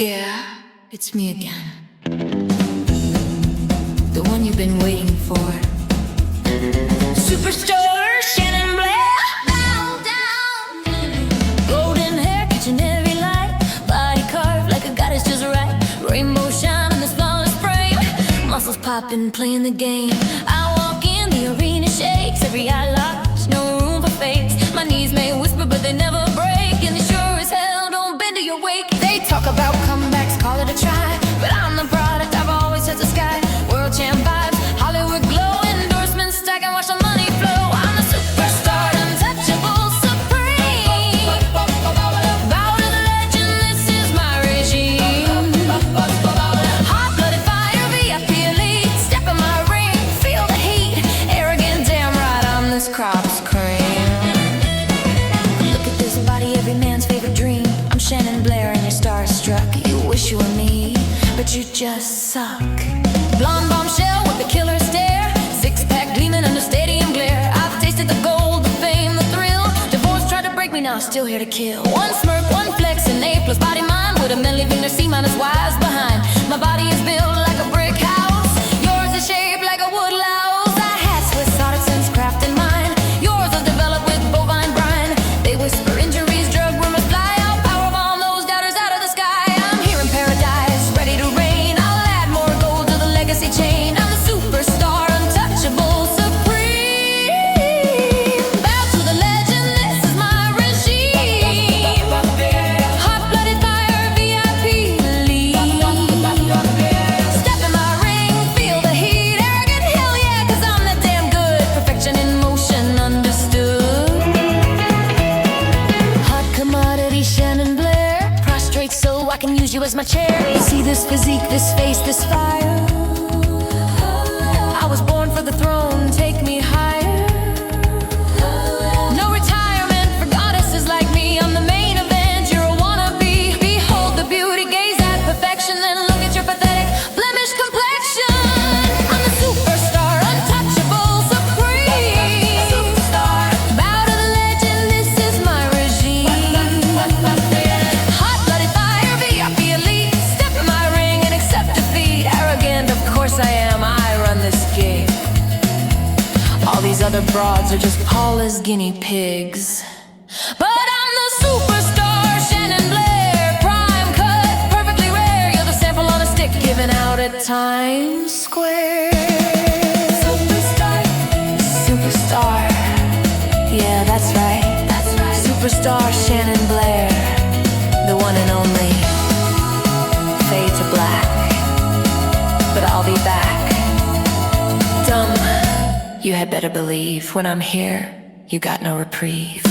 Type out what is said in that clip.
Yeah, it's me again. The one you've been waiting for. Superstar Shannon Blair. Bow down. Golden hair, catching every light. Body carved like a goddess just right. Rainbow shine in this flawless frame. Muscles popping, playing the game. I walk in, the arena shakes. Every eye locks, no room for fakes. My knees may whisper, but they never break. And they sure as hell don't bend to your wake. They talk about comebacks, call it a try. But I'm the product, I've always touched the sky. World champ vibes, Hollywood glow. Endorsements stack and watch the money flow. I'm the superstar, untouchable, supreme. Bow to the legend, this is my regime. Hot-blooded fire, VIP elite. Step in my ring, feel the heat. Arrogant, damn right, I'm this crop's cream. Look at this body, every man's favorite dream. I'm Shannon Blair and you're starstruck. You wish you were me, but you just suck. Blonde bombshell with the killer stare. Six-pack gleaming under stadium glare. I've tasted the gold, the fame, the thrill. Divorce tried to break me, now still here to kill. One smirk, one flex, an A plus body mind. With a men leaving their C-minus wives behind. My body is built like a brick house. Yours is shaped like a wood louse. I had Swiss artisans crafting mine. Yours is developed with bovine brine. They whisper injuries, drug rumors fly out. Powerbomb those doubters out of the sky. I'm here in paradise, ready to reign. I'll add more gold to the legacy chain. I'm the superstar, untouchable, supreme. Bow to the legend, this is my regime. Hot-blooded fire, VIP elite. Step in my ring, feel the heat. Arrogant, hell yeah, 'cause I'm that damn good. Perfection in motion, understood. Hot commodity, Shannon Blair. Prostrate so I can use you as my chair. You see this physique, this face, this fire. I was born for the throne, take me higher. No retirement for goddesses like me. I'm the main event, you're a wannabe. Behold the beauty, gaze at perfection. Then look at your pathetic blemish complexion. I'm the superstar, untouchable, supreme. Bow to the legend, this is my regime. Hot-blooded fire, VIP elite. Step in my ring and accept defeat. Arrogant, of course I am, I run this game. All these other broads are just Paula's guinea pigs. But I'm the superstar, Shannon Blair. Prime cut, perfectly rare. You're the sample on a stick given out at Times Square. Superstar, superstar. Yeah, that's right. Superstar Shannon Blair. The one and only. Fade to black. But I'll be back. Dumb. You had better believe when I'm here, you got no reprieve.